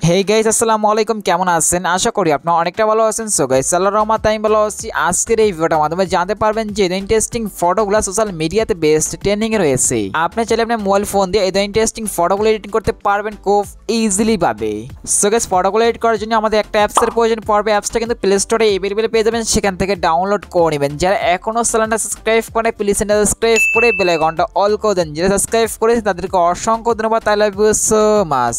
Hey guys, আসসালামু আলাইকুম। কেমন আছেন? আশা করি আপনারা অনেকটা ভালো আছেন। সো গাইস, আল্লাহর রহমতে আমি ভালো আছি। আজকের এই ভিডিওটার মাধ্যমে জানতে পারবেন যে ইন্টারেস্টিং ফটোগুলো সোশ্যাল মিডিয়াতে বেস্ট ট্রেন্ডিং এ রয়েছে। আপনি চাইলে আপনার মোবাইল ফোন দিয়ে এই ইন্টারেস্টিং ফটোগুলো এডিটিং করতে পারবেন খুব ইজিলি ভাবে। সো গাইস, ফটোগুলো এডিট করার জন্য আমাদের একটা অ্যাপসের প্রয়োজন পড়বে। অ্যাপসটা কিন্তু প্লে স্টোরে এভেলেবেল পেয়ে যাবেন, সেখান থেকে ডাউনলোড করে নেবেন। যারা এখনো চ্যানেলটা সাবস্ক্রাইব করে প্লিজ চ্যানেলটা সাবস্ক্রাইব করে বেল আইকনটা অল করে দেন। যারা সাবস্ক্রাইব করেছে তাদেরকে অসংখ্য ধন্যবাদ। I love you so much.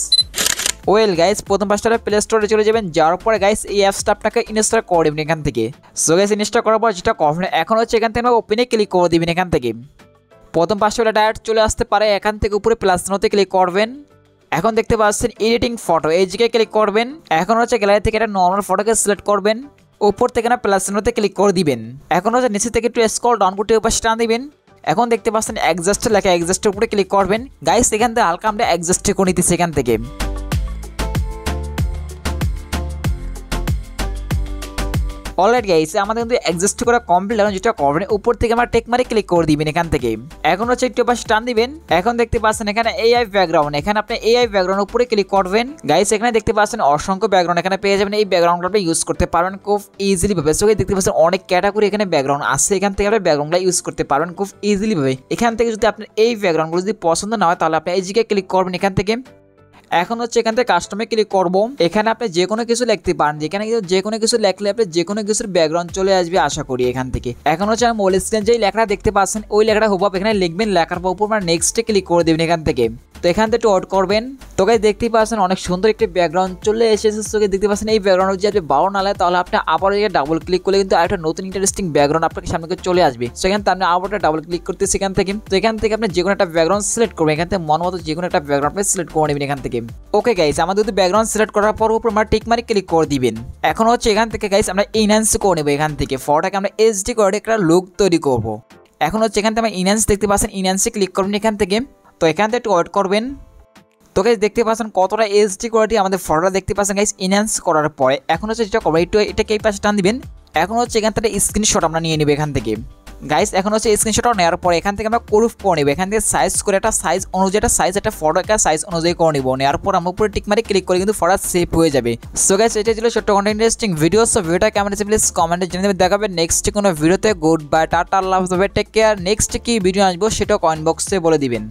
Well guys, প্রথম পাঁচটা প্লে স্টোরে চলে যাবেন। যাওয়ার পরে গাইস এই অ্যাপসটা আপনাকে ইনস্টল করে দেবেন এখান থেকে। সো গাইস, ইনস্টল করার পর যেটা করবেন এখন হচ্ছে এখান থেকে ওপেনে ক্লিক করে দিবেন। এখান থেকে প্রথম পাঁচটা ডাইরেক্ট চলে আসতে পারে। এখান থেকে উপরে প্লাস চিহ্নতে ক্লিক করবেন। এখন দেখতে পাচ্ছেন এডিটিং ফটো, এই জায়গায় ক্লিক করবেন। এখন হচ্ছে গ্যালারি থেকে একটা নর্মাল ফটোকে সিলেক্ট করবেন। উপর থেকে না প্লাস চিহ্নতে ক্লিক করে দিবেন। এখন হচ্ছে নিচে থেকে একটু স্ক্রল ডাউন করতে পাশে টান দিবেন। এখন দেখতে পাচ্ছেন অ্যাডজাস্ট লেখা, অ্যাডজাস্টের উপরে ক্লিক করবেন। গাইস এখান থেকে হালকা আমরা অ্যাডজাস্ট করে নিতেছি এখান থেকে। অলরাইট গাইস, আমাদের কিন্তু অ্যাডজাস্ট করা কমপ্লিট। এখন যেটা করবেন উপর থেকে আমরা টেক মারে ক্লিক করে দিবেন এখান থেকে। এখন হচ্ছে একটু পাশে টান দিবেন। এখন দেখতে পাচ্ছেন এখানে এআই ব্যাকগ্রাউন্ড, এখানে আপনি এআই ব্যাকগ্রাউন্ড উপরে ক্লিক করবেন। গাইস এখানে দেখতে পাচ্ছেন অসংখ্য ব্যাকগ্রাউন্ড এখানে পেয়ে যাবেন। এই ব্যাকগ্রাউন্ডটা আপনি ইউজ করতে পারবেন খুব ইজিলি ভাবে। সো দেখতে পাচ্ছেন অনেক ক্যাটাগরি এখানে ব্যাকগ্রাউন্ড আছে, এখান থেকে আপনি ব্যাকগ্রাউন্ডটা ইউজ করতে পারবেন খুব ইজিলি ভাবে। এখান থেকে যদি আপনার এই ব্যাকগ্রাউন্ডগুলো যদি পছন্দ না হয় তাহলে আপনি এই জায়গায় ক্লিক করবেন এখান থেকে। এখন হচ্ছে এখান থেকে কাস্টমে ক্লিক করব। এখানে আপনি যে কোনো কিছু লিখতে পারেন, যেখানে যে কোনো কিছু লিখলে আপনি যে কোনো কিছুর ব্যাকগ্রাউন্ড চলে আসবে আশা করি এখান থেকে। এখন হচ্ছে আমি মোবাইল স্ক্রিন যেই লেখাটা দেখতে পাচ্ছেন ওই লেখাটা হুবহু এখানে লিখবেন। লেখার পর উপর নেক্সটে ক্লিক করে দেবেন এখান থেকে। তো এখান থেকে একটু ওয়েট করবেন। তো গাইস দেখতেই পাচ্ছেন অনেক সুন্দর একটি ব্যাকগ্রাউন্ড চলে এসেছে। তো দেখতে পাচ্ছেন এই ব্যাকগ্রাউন্ড যদি আপনি ভালো না লাগে তাহলে আপনি আবার ডাবল ক্লিক করলে কিন্তু আরেকটা নতুন ইন্টারেস্টিং ব্যাকগ্রাউন্ড আপনার সামনে চলে আসবে। সেখান থেকে আপনি আবার ডাবল ক্লিক করতেছি এখান থেকে। তো এখান থেকে আপনি যে কোনো একটা ব্যাকগ্রাউন্ড সিলেক্ট করবেন। এখান থেকে মন মতো যে কোনো একটা ব্যাকগ্রাউন্ড আপনি সিলেক্ট করে নেবেন এখান থেকে। ওকে গাইস, আমাদের যদি ব্যাকগ্রাউন্ড সিলেক্ট করার পর উপর আমরা টিক মারি ক্লিক করে দিবেন। এখন হচ্ছে এখান থেকে গাইস আমরা এনহ্যান্স করে নেব। এখান থেকে ফটোটাকে আমরা এইচডি করে একটা লুক তৈরি করব। এখন হচ্ছে এখান থেকে আমরা এনহ্যান্স দেখতে পাচ্ছেন, এনহ্যান্সে ক্লিক করবেন এখান থেকে। তো এখান থেকে একটু ওয়েট করবেন। তো গাইস দেখতে পাচ্ছেন কতটা এইচডি কোয়ালিটি আমাদের ফটোটা দেখতে পাচ্ছেন গাইস এনহ্যান্স করার পরে। এখন হচ্ছে যেটা করবো একটু এটাকে এই পাশে টান দিবেন। এখন হচ্ছে এখান থেকে স্ক্রিনশট আমরা নিয়ে নেব এখান থেকে। গাইস এখন হচ্ছে স্ক্রিনশটটা নেওয়ার পরে এখান থেকে আমরা ক্রপ করে নেব। এখান থেকে সাইজ করে একটা সাইজ অনুযায়ী একটা ফটো একটা সাইজ অনুযায়ী করে নিব। নেওয়ার পর আমরা উপরে টিক মারি ক্লিক করে কিন্তু ফটো সেভ হয়ে যাবে। সো গাইস এটা ছিল ছোট্ট কন্টেন্ট ইন্টারেস্টিং ভিডিও। সো ভিডিওটা কেমন হয়েছে প্লিজ কমেন্টে জানিয়ে দেখাবে। নেক্সট কোনো ভিডিওতে গুড বাই, টাটা, আল্লাহ হাফেজ, টেক কেয়ার। নেক্সট কি ভিডিও আসবো সেটাও কমেন্ট বক্সে বলে দিবেন।